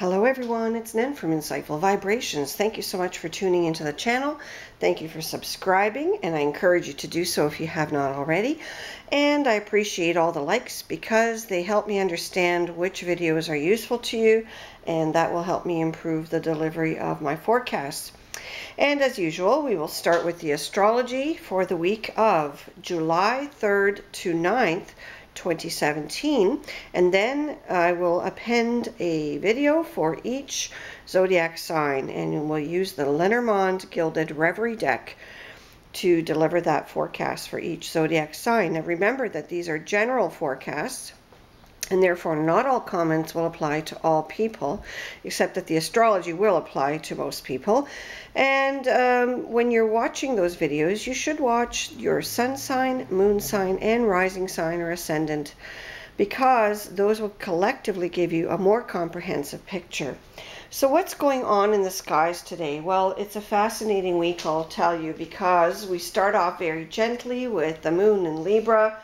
Hello everyone, it's Nen from Insightful Vibrations. Thank you so much for tuning into the channel. Thank you for subscribing, and I encourage you to do so if you have not already. And I appreciate all the likes because they help me understand which videos are useful to you, and that will help me improve the delivery of my forecasts. And as usual, we will start with the astrology for the week of July 3rd to 9th, 2017, and then I will append a video for each zodiac sign, and we'll use the Lenormand Gilded Reverie deck to deliver that forecast for each zodiac sign. Now remember that these are general forecasts, and therefore not all comments will apply to all people, except that the astrology will apply to most people. And when you're watching those videos, you should watch your sun sign, moon sign, and rising sign or ascendant, because those will collectively give you a more comprehensive picture. So what's going on in the skies today? Well, it's a fascinating week, I'll tell you, because we start off very gently with the moon in Libra,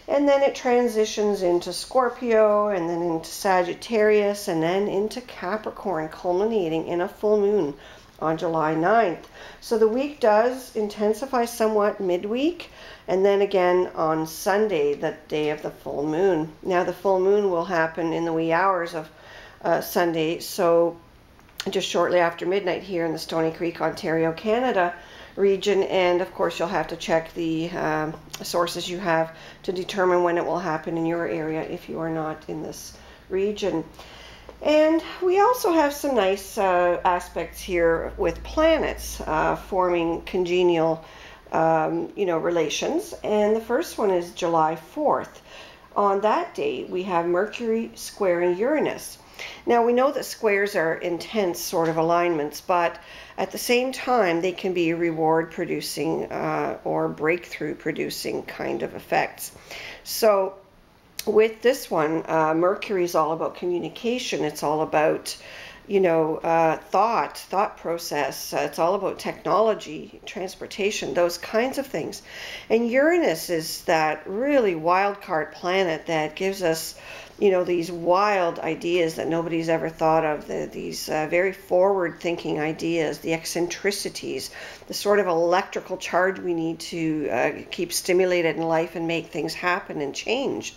and then it transitions into Scorpio, and then into Sagittarius, and then into Capricorn, culminating in a full moon on July 9th. So the week does intensify somewhat midweek, and then again on Sunday, the day of the full moon. Now the full moon will happen in the wee hours of Sunday, so just shortly after midnight here in the Stoney Creek, Ontario, Canada region, and of course you'll have to check the sources you have to determine when it will happen in your area if you are not in this region. And we also have some nice aspects here with planets forming congenial relations, and the first one is July 4th. On that date we have Mercury squaring Uranus. Now we know that squares are intense sort of alignments, but at the same time they can be reward producing or breakthrough producing kind of effects. So with this one, Mercury is all about communication. It's all about thought process. It's all about technology, transportation, those kinds of things. And Uranus is that really wild card planet that gives us these wild ideas that nobody's ever thought of, these very forward-thinking ideas, the eccentricities, the sort of electrical charge we need to keep stimulated in life and make things happen and change.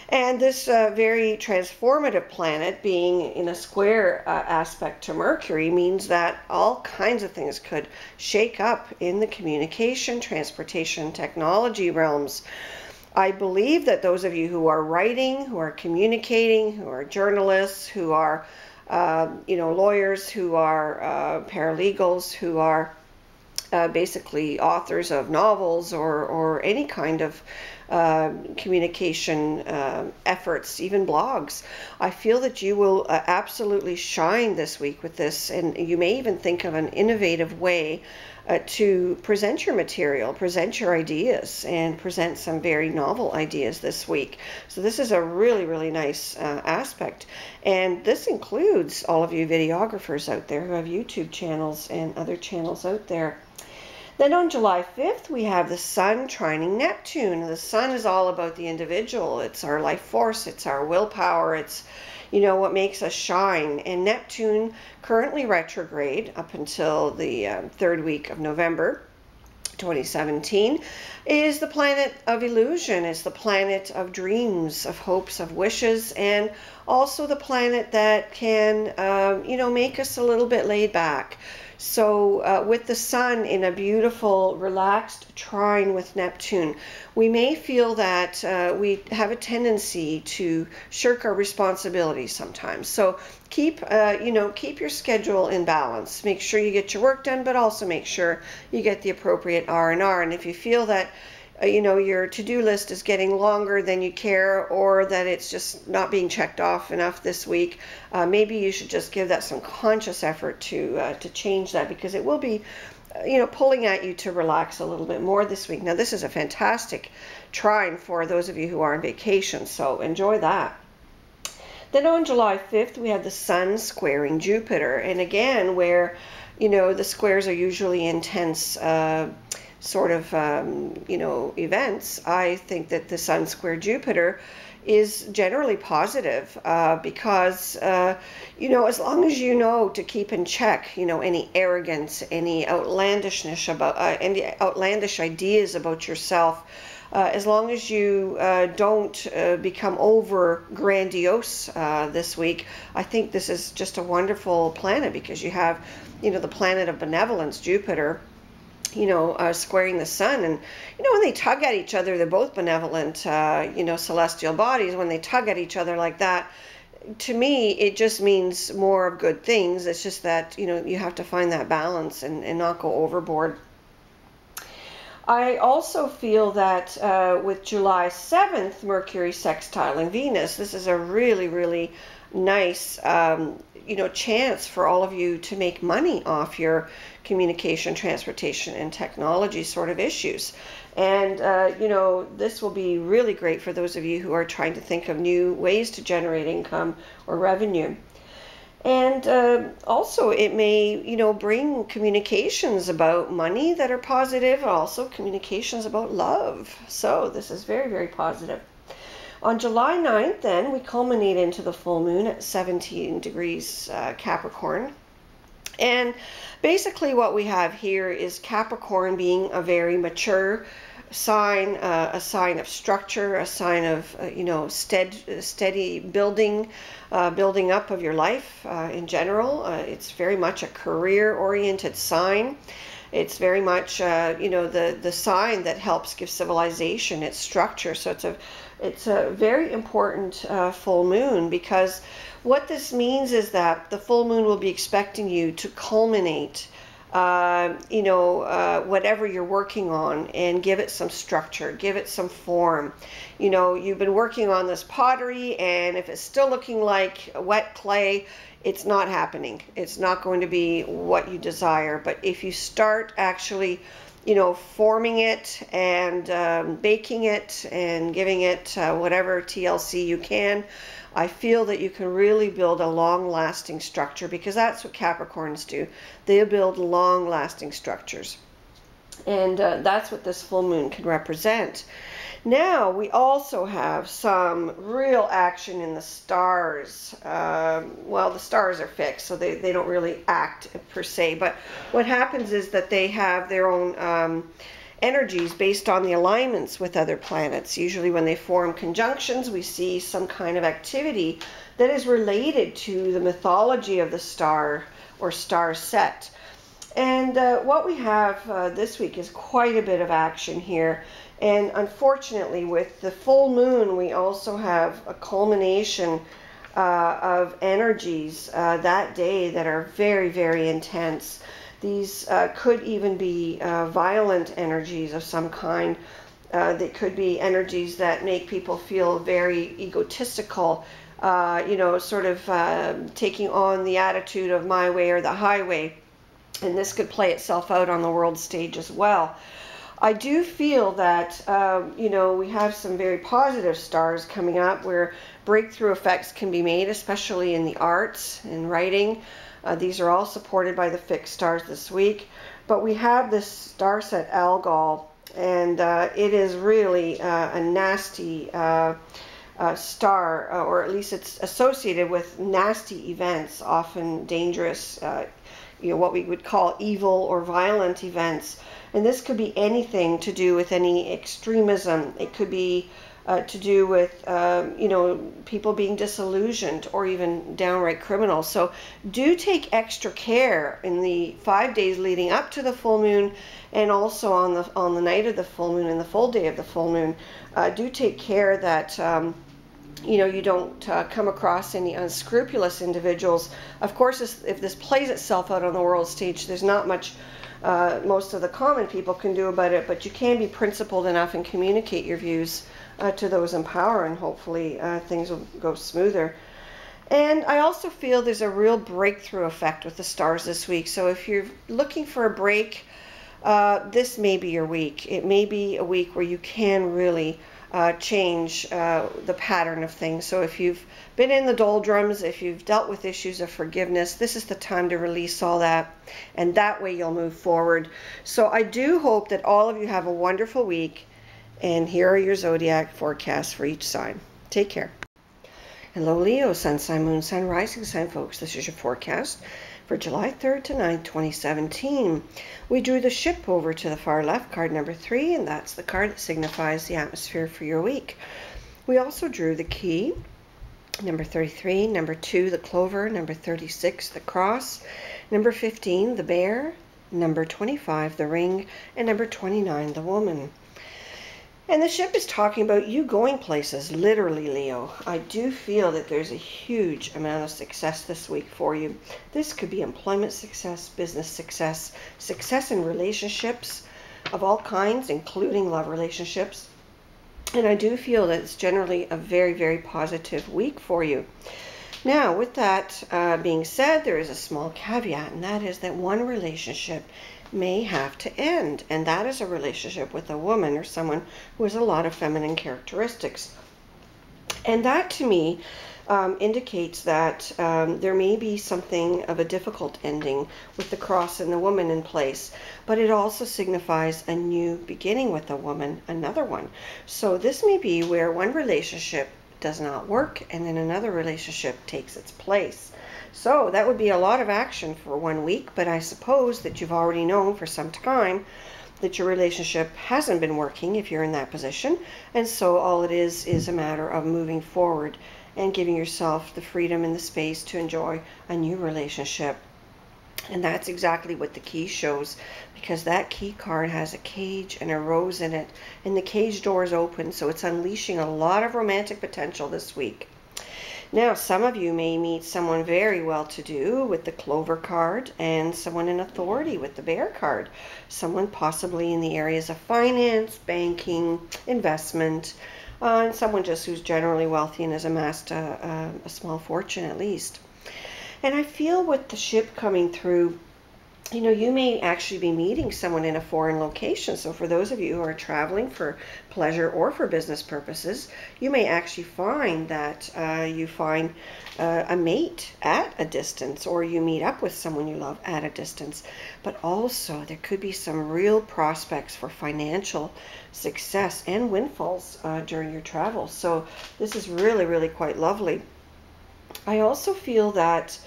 And this very transformative planet being in a square aspect to Mercury means that all kinds of things could shake up in the communication, transportation, technology realms. I believe that those of you who are writing, who are communicating, who are journalists, who are lawyers, who are paralegals, who are basically authors of novels or any kind of communication efforts, even blogs, I feel that you will absolutely shine this week with this, and you may even think of an innovative way to present your material, present your ideas, and present some very novel ideas this week. So this is a really, really nice aspect. And this includes all of you videographers out there who have YouTube channels and other channels out there. Then on July 5th, we have the Sun trining Neptune. The Sun is all about the individual. It's our life force. It's our willpower. It's what makes us shine. And Neptune, currently retrograde up until the third week of November 2017, is the planet of illusion. It's the planet of dreams, of hopes, of wishes, and also the planet that can, make us a little bit laid back. So with the Sun in a beautiful, relaxed trine with Neptune, we may feel that we have a tendency to shirk our responsibilities sometimes. So keep your schedule in balance. Make sure you get your work done, but also make sure you get the appropriate R&R. And if you feel that your to-do list is getting longer than you care, or that it's just not being checked off enough this week, maybe you should just give that some conscious effort to change that, because it will be pulling at you to relax a little bit more this week. Now this is a fantastic trine for those of you who are on vacation, so enjoy that. Then on July 5th, we have the Sun squaring Jupiter, and again, where the squares are usually intense sort of events, I think that the Sun square Jupiter is generally positive, because, as long as you know to keep in check, any arrogance, any outlandishness about, any outlandish ideas about yourself, as long as you don't become over grandiose this week, I think this is just a wonderful planet, because you have, the planet of benevolence, Jupiter, squaring the sun. And, when they tug at each other, they're both benevolent, celestial bodies. When they tug at each other like that, to me, it just means more of good things. It's just that, you have to find that balance and not go overboard. I also feel that with July 7th, Mercury sextiling Venus, this is a really, really nice, chance for all of you to make money off your communication, transportation, and technology sort of issues. And, this will be really great for those of you who are trying to think of new ways to generate income or revenue. And also it may, bring communications about money that are positive, also communications about love. So this is very, very positive. On July 9th, then, we culminate into the full moon at 17 degrees Capricorn. And basically what we have here is Capricorn being a very mature sign, a sign of structure, a sign of, steady building up of your life in general. It's very much a career-oriented sign. It's very much, the sign that helps give civilization its structure. So it's a very important full moon, because what this means is that the full moon will be expecting you to culminate whatever you're working on, and give it some structure, give it some form. You've been working on this pottery, and if it's still looking like wet clay, it's not happening. It's not going to be what you desire. But if you start actually, forming it and baking it and giving it whatever TLC you can, I feel that you can really build a long-lasting structure, because that's what Capricorns do. They build long-lasting structures. And that's what this full moon can represent. Now, we also have some real action in the stars. Well, the stars are fixed, so they don't really act per se. But what happens is that they have their own energies based on the alignments with other planets. Usually when they form conjunctions, we see some kind of activity that is related to the mythology of the star or star set. And what we have this week is quite a bit of action here. And unfortunately, with the full moon, we also have a culmination of energies that day that are very, very intense. These could even be violent energies of some kind. They could be energies that make people feel very egotistical, sort of taking on the attitude of my way or the highway. And this could play itself out on the world stage as well. I do feel that, we have some very positive stars coming up where breakthrough effects can be made, especially in the arts and writing. These are all supported by the fixed stars this week. But we have this star set Algol, and it is really a nasty star, or at least it's associated with nasty events, often dangerous, what we would call evil or violent events. And this could be anything to do with any extremism. It could be to do with, people being disillusioned or even downright criminals. So do take extra care in the 5 days leading up to the full moon, and also on the night of the full moon and the full day of the full moon. Do take care that you don't come across any unscrupulous individuals. Of course, if this plays itself out on the world stage, there's not much most of the common people can do about it, but you can be principled enough and communicate your views to those in power, and hopefully things will go smoother. And I also feel there's a real breakthrough effect with the stars this week. So if you're looking for a break, this may be your week. It may be a week where you can really change the pattern of things. So if you've been in the doldrums, if you've dealt with issues of forgiveness, this is the time to release all that, and that way you'll move forward. So I do hope that all of you have a wonderful week, and here are your zodiac forecasts for each sign. Take care. Hello, Leo, Sun sign, Moon sign, Rising sign, folks. This is your forecast for July 3rd to 9th, 2017. We drew the ship over to the far left, card number 3, and that's the card that signifies the atmosphere for your week. We also drew the key, number 33, number 2, the clover, number 36, the cross, number 15, the bear, number 25, the ring, and number 29, the woman. And the ship is talking about you going places, literally, Leo. I do feel that there's a huge amount of success this week for you. This could be employment success, business success, success in relationships of all kinds, including love relationships. And I do feel that it's generally a very, very positive week for you. Now, with that being said, there is a small caveat, and that is that one relationship may have to end, and that is a relationship with a woman or someone who has a lot of feminine characteristics. And that to me indicates that there may be something of a difficult ending with the cross and the woman in place, but it also signifies a new beginning with a woman, another one. So this may be where one relationship does not work and then another relationship takes its place. So that would be a lot of action for 1 week, but I suppose that you've already known for some time that your relationship hasn't been working if you're in that position. And so all it is a matter of moving forward and giving yourself the freedom and the space to enjoy a new relationship. And that's exactly what the key shows, because that key card has a cage and a rose in it, and the cage door is open, so it's unleashing a lot of romantic potential this week. Now, some of you may meet someone very well-to-do with the clover card and someone in authority with the bear card. Someone possibly in the areas of finance, banking, investment, and someone just who's generally wealthy and has amassed a small fortune at least. And I feel with the ship coming through, you know, you may actually be meeting someone in a foreign location. So for those of you who are traveling for pleasure or for business purposes, you may actually find that you find a mate at a distance, or you meet up with someone you love at a distance. But also there could be some real prospects for financial success and windfalls during your travels. So this is really, really quite lovely. I also feel that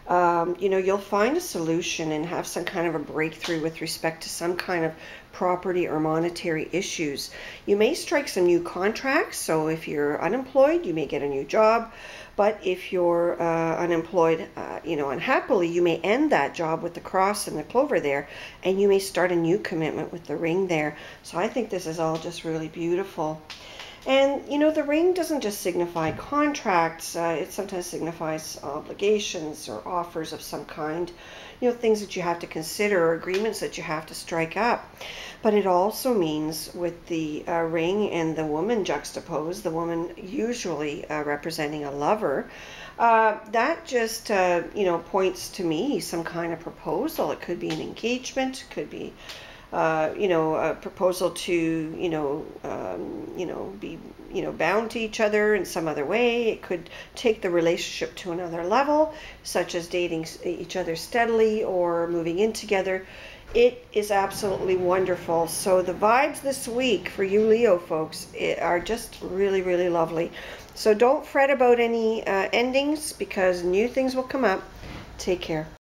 you know, you'll find a solution and have some kind of a breakthrough with respect to some kind of property or monetary issues. You may strike some new contracts. So if you're unemployed, you may get a new job. But if you're unemployed, you know, unhappily, you may end that job with the cross and the clover there, and you may start a new commitment with the ring there. So I think this is all just really beautiful. And, you know, the ring doesn't just signify contracts. It sometimes signifies obligations or offers of some kind, you know, things that you have to consider or agreements that you have to strike up. But it also means with the ring and the woman juxtaposed, the woman usually representing a lover, that just, you know, points to me some kind of proposal. It could be an engagement, it could be you know, a proposal to, you know, be, you know, bound to each other in some other way. It could take the relationship to another level, such as dating each other steadily or moving in together. It is absolutely wonderful. So the vibes this week for you Leo folks are just really, really lovely. So don't fret about any endings, because new things will come up. Take care.